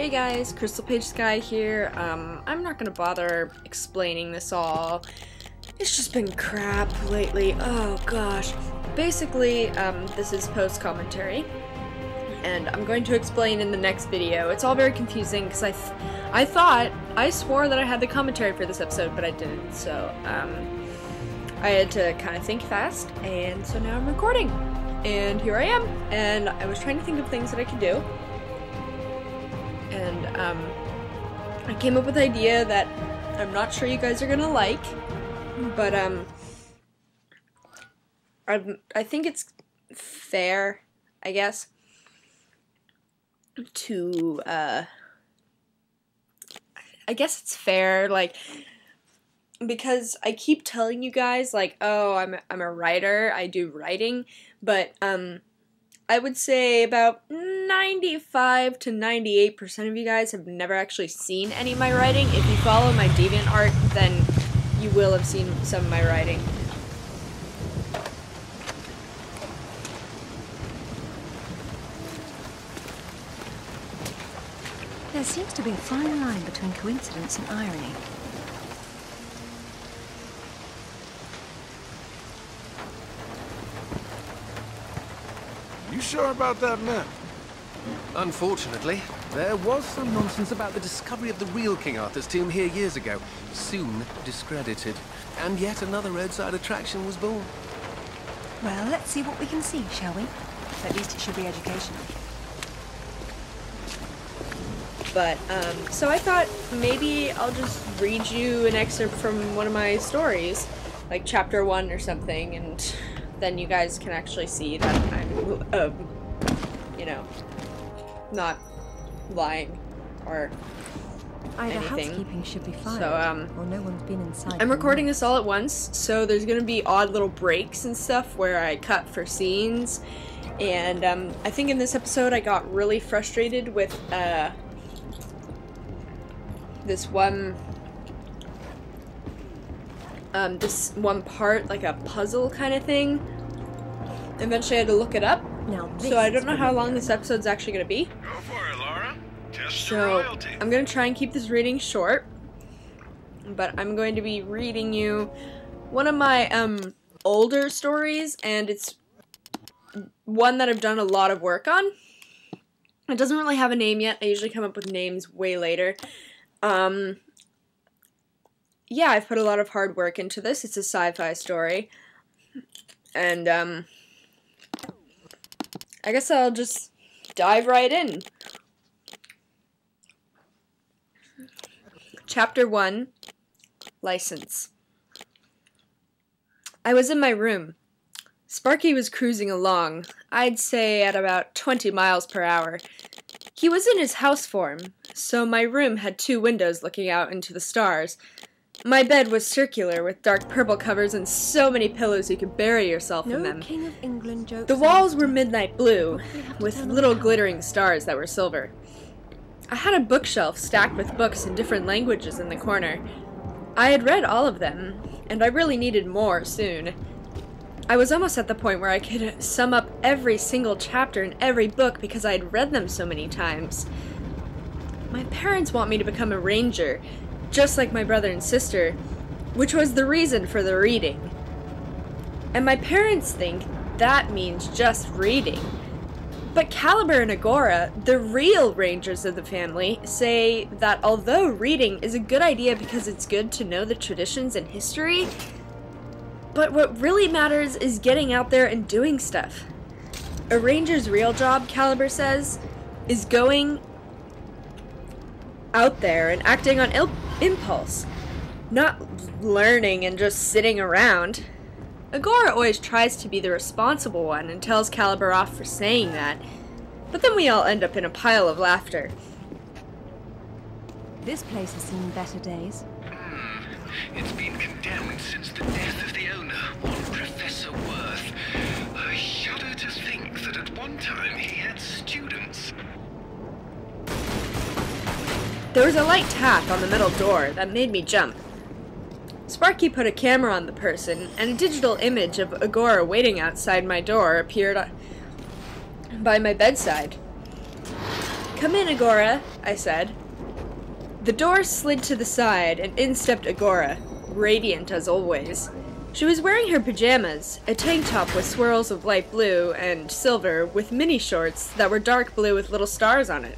Hey guys, Crystal Page Sky here. I'm not gonna bother explaining this all. It's just been crap lately. Oh gosh. Basically, this is post-commentary, and I'm going to explain in the next video. It's all very confusing because I swore that I had the commentary for this episode, but I didn't. So, I had to kind of think fast, and so now I'm recording. And here I am, and I was trying to think of things that I could do. And I came up with the idea that I'm not sure you guys are gonna like, but I think it's fair, I guess, to I guess it's fair, like, because I keep telling you guys, like, oh, I'm a writer, I do writing, but I would say about 95 to 98% of you guys have never actually seen any of my writing. If you follow my DeviantArt, then you will have seen some of my writing. There seems to be a fine line between coincidence and irony. You sure about that map? Unfortunately, there was some nonsense about the discovery of the real King Arthur's tomb here years ago, soon discredited. And yet another roadside attraction was born. Well, let's see what we can see, shall we? At least it should be educational. But, so I thought maybe I'll just read you an excerpt from one of my stories, like chapter 1 or something, and then you guys can actually see that I'm, you know, not lying or Either anything. housekeeping should be fired, So, or no one's been inside. I'm recording this all at once, so there's gonna be odd little breaks and stuff where I cut for scenes, and I think in this episode I got really frustrated with this one part, like a puzzle kind of thing. Eventually I had to look it up, Now, so I don't know how long this episode's actually gonna be. Go for it, Laura. Test So, your royalty. I'm going to try and keep this reading short, but I'm going to be reading you one of my older stories, and it's one that I've done a lot of work on. It doesn't really have a name yet. I usually come up with names way later. Yeah, I've put a lot of hard work into this. It's a sci-fi story, and I guess I'll just dive right in. Chapter 1, License. I was in my room. Sparky was cruising along, I'd say at about 20 miles per hour. He was in his house form, so my room had 2 windows looking out into the stars. My bed was circular with dark purple covers and so many pillows you could bury yourself in them. King of England jokes. The walls were midnight blue, with little glittering stars that were silver. I had a bookshelf stacked with books in different languages in the corner. I had read all of them, and I really needed more soon. I was almost at the point where I could sum up every single chapter in every book because I had read them so many times. My parents want me to become a ranger, just like my brother and sister, which was the reason for the reading. And my parents think that means just reading. But Caliber and Agora, the real rangers of the family, say that although reading is a good idea because it's good to know the traditions and history, but what really matters is getting out there and doing stuff. A ranger's real job, Caliber says, is going out there and acting on impulse, not learning and just sitting around. Agora always tries to be the responsible one and tells Caliber off for saying that, but then we all end up in a pile of laughter. This place has seen better days. It's been condemned since the death of the owner, one Professor Worth. I shudder to think that at one time he had students. There was a light tap on the metal door that made me jump. Sparky put a camera on the person, and a digital image of Agora waiting outside my door appeared by my bedside. "Come in, Agora," I said. The door slid to the side, and in stepped Agora, radiant as always. She was wearing her pajamas, a tank top with swirls of light blue and silver, with mini shorts that were dark blue with little stars on it.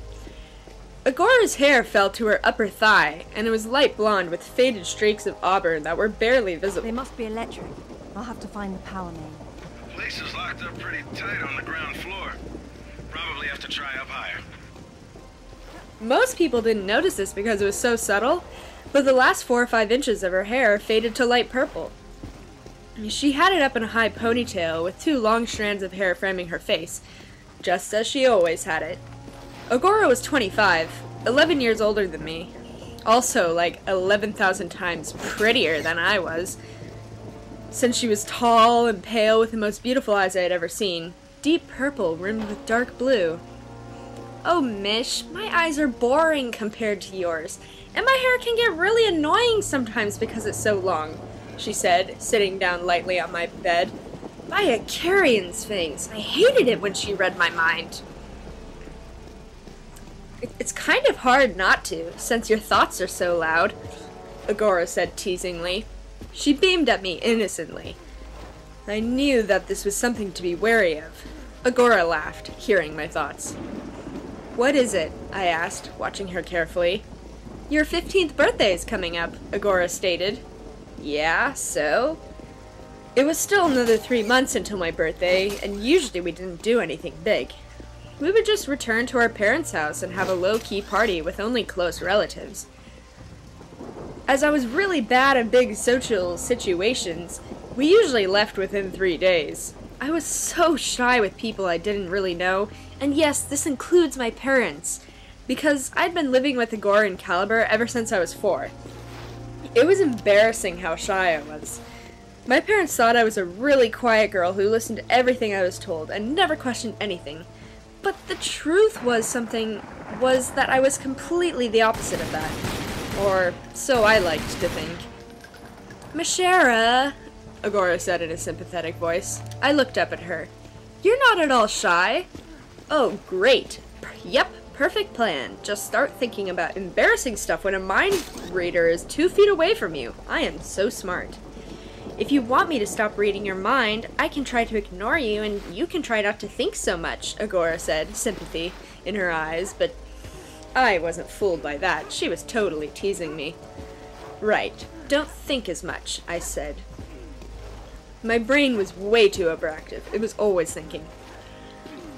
Agora's hair fell to her upper thigh, and it was light blonde with faded streaks of auburn that were barely visible. They must be electric. I'll have to find the power main. The place is locked up pretty tight on the ground floor. Probably have to try up higher. Most people didn't notice this because it was so subtle, but the last 4 or 5 inches of her hair faded to light purple. She had it up in a high ponytail with 2 long strands of hair framing her face, just as she always had it. Agora was 25, 11 years older than me. Also, like 11,000 times prettier than I was. Since she was tall and pale with the most beautiful eyes I had ever seen, deep purple rimmed with dark blue. "Oh, Mish, my eyes are boring compared to yours, and my hair can get really annoying sometimes because it's so long," she said, sitting down lightly on my bed. By a carrion sphinx, I hated it when she read my mind. "It's kind of hard not to, since your thoughts are so loud," Agora said teasingly. She beamed at me innocently. I knew that this was something to be wary of. Agora laughed, hearing my thoughts. "What is it?" I asked, watching her carefully. "Your 15th birthday is coming up," Agora stated. "Yeah, so?" It was still another 3 months until my birthday, and usually we didn't do anything big. We would just return to our parents' house and have a low-key party with only close relatives. As I was really bad at big social situations, we usually left within 3 days. I was so shy with people I didn't really know, and yes, this includes my parents, because I'd been living with Agora and Caliber ever since I was 4. It was embarrassing how shy I was. My parents thought I was a really quiet girl who listened to everything I was told and never questioned anything. But the truth was that I was completely the opposite of that. Or so I liked to think. "Mashara," Agora said in a sympathetic voice. I looked up at her. "You're not at all shy." "Oh, great. Yep, perfect plan. Just start thinking about embarrassing stuff when a mind reader is 2 feet away from you. I am so smart. If you want me to stop reading your mind, I can try to ignore you, and you can try not to think so much," Agora said, sympathy in her eyes, but I wasn't fooled by that. She was totally teasing me. "Right. Don't think as much," I said. My brain was way too overactive. It was always thinking.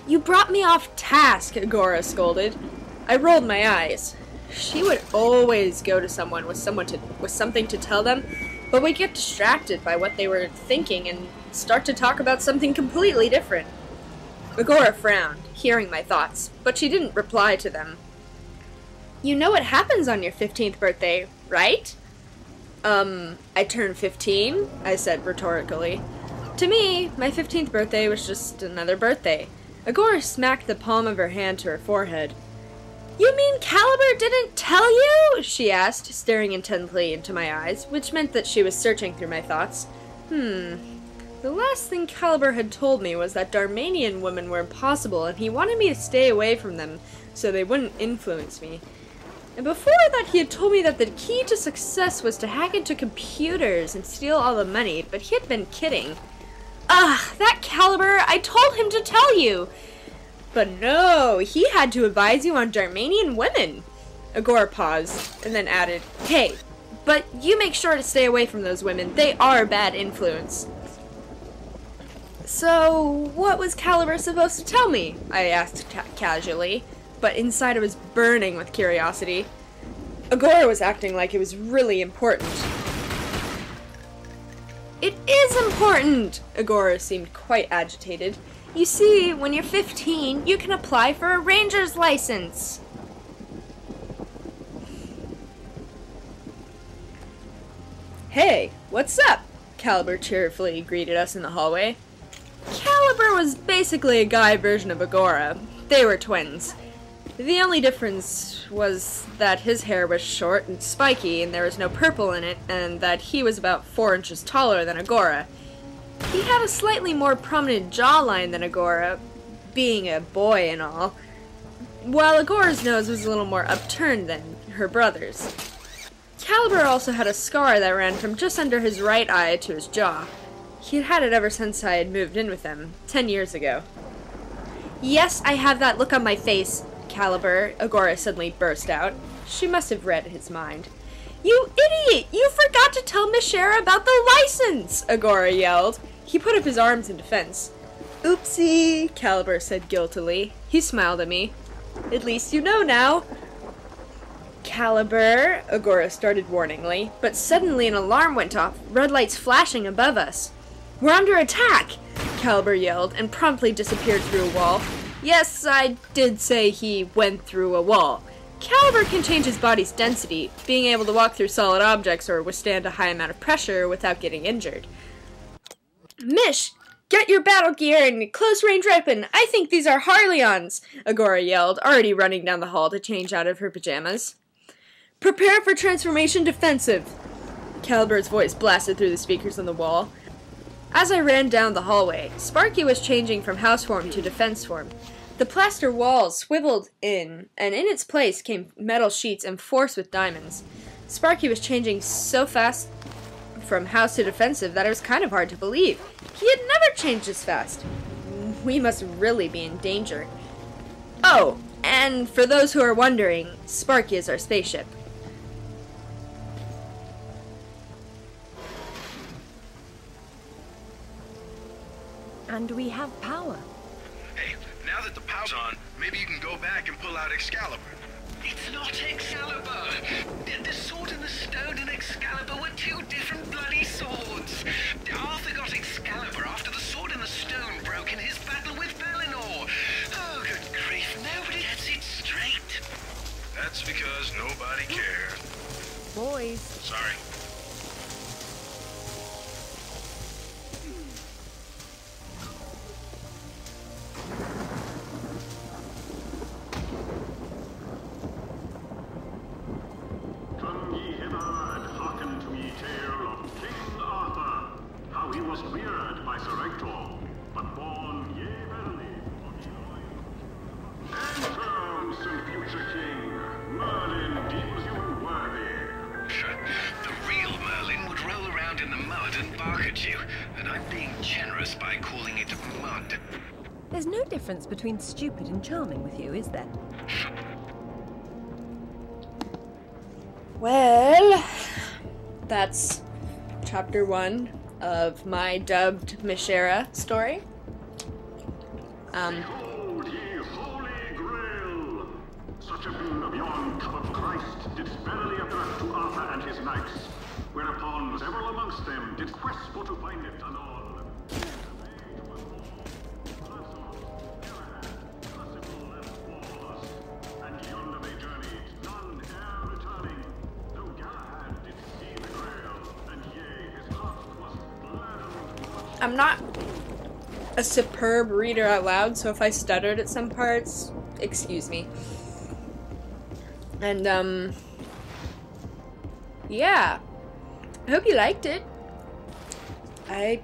"You brought me off task," Agora scolded. I rolled my eyes. She would always go to someone with something to tell them, but would get distracted by what they were thinking and start to talk about something completely different. Agora frowned, hearing my thoughts, but she didn't reply to them. "You know what happens on your 15th birthday, right?" I turned 15, I said rhetorically. To me, my 15th birthday was just another birthday. Agora smacked the palm of her hand to her forehead. "You mean Caliber didn't tell you?" she asked, staring intently into my eyes, which meant that she was searching through my thoughts. The last thing Caliber had told me was that Darmanian women were impossible, and he wanted me to stay away from them so they wouldn't influence me. And before that, he had told me that the key to success was to hack into computers and steal all the money, but he had been kidding. Ugh, that Caliber! I told him to tell you! But no, he had to advise you on Darmanian women. Agora paused, and then added, "Hey, but you make sure to stay away from those women. They are bad influence." "So, what was Caliber supposed to tell me?" I asked casually, but inside I was burning with curiosity. Agora was acting like it was really important. "It is important!" Agora seemed quite agitated. "You see, when you're 15, you can apply for a ranger's license." "Hey, what's up?" Caliber cheerfully greeted us in the hallway. Caliber was basically a guy version of Agora. They were twins. The only difference was that his hair was short and spiky and there was no purple in it, and that he was about 4 inches taller than Agora. He had a slightly more prominent jawline than Agora, being a boy and all. while Agora's nose was a little more upturned than her brother's. Caliber also had a scar that ran from just under his right eye to his jaw. He had had it ever since I had moved in with him, 10 years ago. Yes, I have that look on my face, Caliber, Agora suddenly burst out. She must have read his mind. You idiot! You forgot to tell Miss Shara about the license! Agora yelled. He put up his arms in defense. Oopsie, Caliber said guiltily. He smiled at me. At least you know now. Caliber, Agora started warningly, but suddenly an alarm went off, red lights flashing above us. We're under attack! Caliber yelled and promptly disappeared through a wall. Yes, I did say he went through a wall. Caliber can change his body's density, being able to walk through solid objects or withstand a high amount of pressure without getting injured. Mish, get your battle gear and close-range weapon. I think these are Harleons, Agora yelled, already running down the hall to change out of her pajamas. Prepare for transformation defensive, Caliber's voice blasted through the speakers on the wall. As I ran down the hallway, Sparky was changing from house form to defense form. The plaster walls swiveled in, and in its place came metal sheets enforced with diamonds. Sparky was changing so fast from house to defensive that it was kind of hard to believe. He had never changed this fast. We must really be in danger. Oh, and for those who are wondering, Sparky is our spaceship. And we have power. Hey, now that the power's on, maybe you can go back and pull out Excalibur. It's not Excalibur! The sword and the stone and Excalibur were two different bloody swords! Arthur got Excalibur after the sword and the stone broke in his battle with Valinor! Oh, good grief, nobody gets it straight! That's because nobody cares. Boys. Sorry. Come ye hither and hearken to ye tale of King Arthur, how he was reared by Sir Ector, but born yea verily of Eloy. Enter, Sir future king, Merlin deems you worthy. The real Merlin would roll around in the mud and bark at you, and I'm being generous by calling it mud. There's no difference between stupid and charming with you, is there? Well, that's chapter 1 of my dubbed Miss Shara story. Behold ye holy grail! Such a boon of yon cup of Christ did verily appear to Arthur and his knights, whereupon several amongst them did quest for to find it anon. And yonder they journeyed, none e'er returning, though Galahad did see the grail, and yea, his heart was gladdened. I'm not a superb reader out loud, so if I stuttered at some parts, excuse me. And, yeah. I hope you liked it. I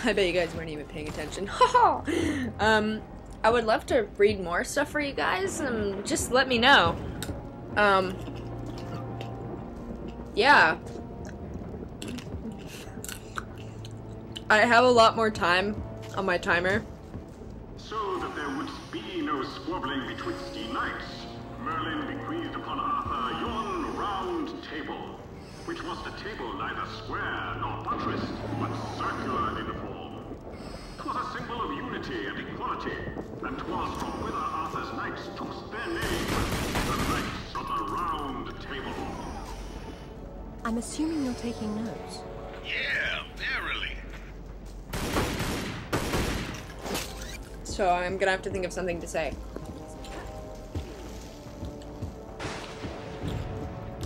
bet you guys weren't even paying attention. I would love to read more stuff for you guys, just let me know. Yeah. I have a lot more time on my timer. So that there would be no squabbling betwixt ye knights, Merlin bequeathed upon Arthur yon round table, which was the table neither square nor buttressed, but circular in form. 'Twas a symbol of unity and equality, and 'twas from whither Arthur's knights took their name, the Knights of the Round Table. I'm assuming you're taking notes. Yeah, verily. So I'm gonna have to think of something to say.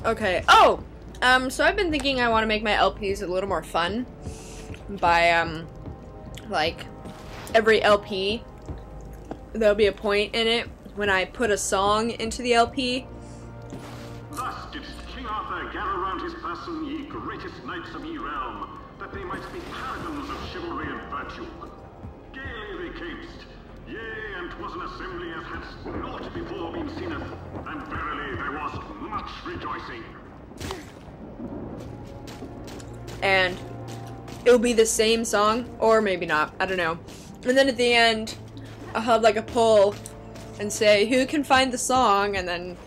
Okay. Oh! So I've been thinking I want to make my LPs a little more fun by, like, every LP, there'll be a point in it when I put a song into the LP. Thus didst King Arthur gather round his person ye greatest knights of ye realm, that they might be paragons of chivalry and virtue. Gaily they camest, Yea, and 'twas an assembly as had not before been seen, and verily there was much rejoicing. And it'll be the same song, or maybe not, I don't know. And then at the end, I'll have like a poll and say, who can find the song? And then,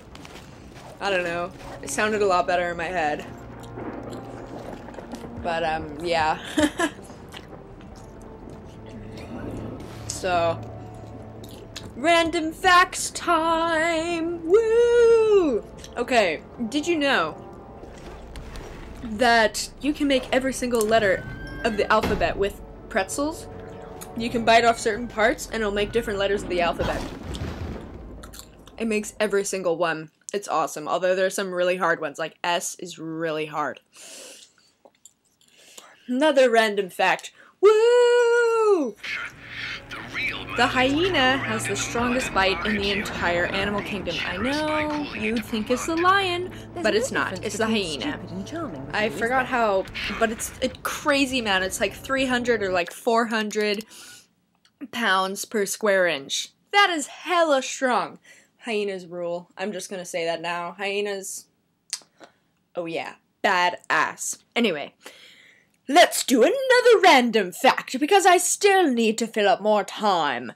I don't know, it sounded a lot better in my head. But, yeah. So, random facts time! Woo! Okay, did you know that you can make every single letter of the alphabet with pretzels? You can bite off certain parts and it'll make different letters of the alphabet. It makes every single one. It's awesome, although there are some really hard ones, like S is really hard. Another random fact. Woo! The hyena has the strongest bite in the entire animal kingdom. I know, you'd think it's the lion, but it's not. It's the hyena. I forgot how, but it's a crazy amount. It's like 300 or like 400 pounds per square inch. That is hella strong. Hyenas rule. I'm just gonna say that now. Hyenas, oh yeah, badass. Anyway. Let's do another random fact, because I still need to fill up more time.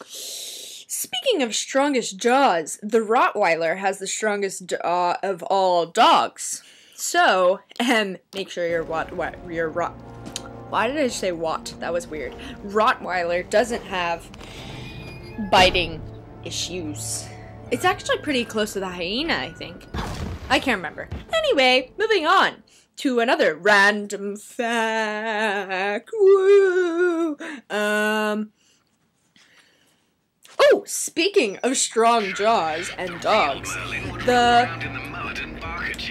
Speaking of strongest jaws, the Rottweiler has the strongest jaw of all dogs. So, make sure your why did I say what? That was weird. Rottweiler doesn't have biting issues. It's actually pretty close to the hyena, I think. I can't remember. Anyway, moving on to another random fact. Woo! Oh, speaking of strong jaws and dogs,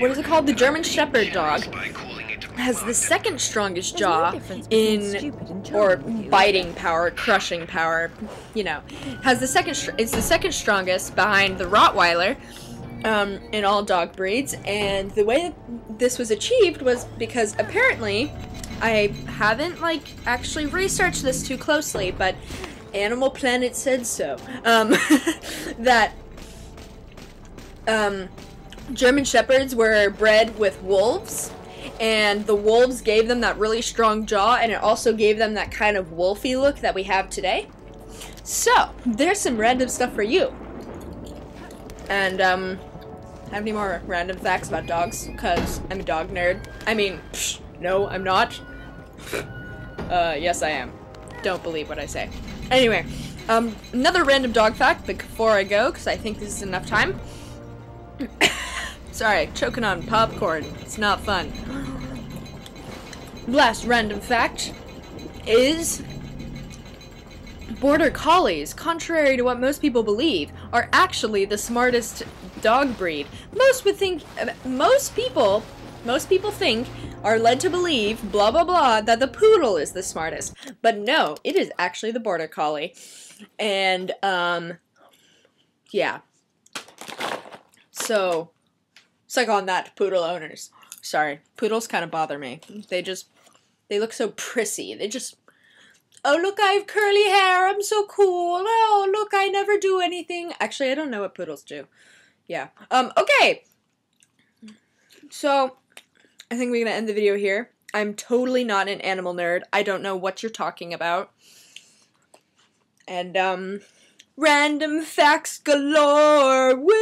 what is it called? The German Shepherd dog has the second strongest jaw or biting power, crushing power, you know. It's the second strongest behind the Rottweiler. In all dog breeds, and the way that this was achieved was because apparently, I haven't actually researched this too closely, but Animal Planet said so, that German Shepherds were bred with wolves, and the wolves gave them that really strong jaw, and it also gave them that kind of wolfy look that we have today. So, there's some random stuff for you. And, have any more random facts about dogs? Because I'm a dog nerd. I mean, no, I'm not. Yes, I am. Don't believe what I say. Anyway, another random dog fact before I go, because I think this is enough time. Sorry, choking on popcorn. It's not fun. Last random fact is Border Collies, contrary to what most people believe, are actually the smartest dog breed. Most people think, are led to believe, blah blah blah, that the Poodle is the smartest. But no, it is actually the Border Collie. And, yeah. So, suck on that, Poodle owners. Sorry, Poodles kind of bother me. They look so prissy. Oh, look, I have curly hair. I'm so cool. Oh, look, I never do anything. Actually, I don't know what poodles do. Yeah. Okay. So, I think we're going to end the video here. I'm totally not an animal nerd. I don't know what you're talking about. And, random facts galore. Woo!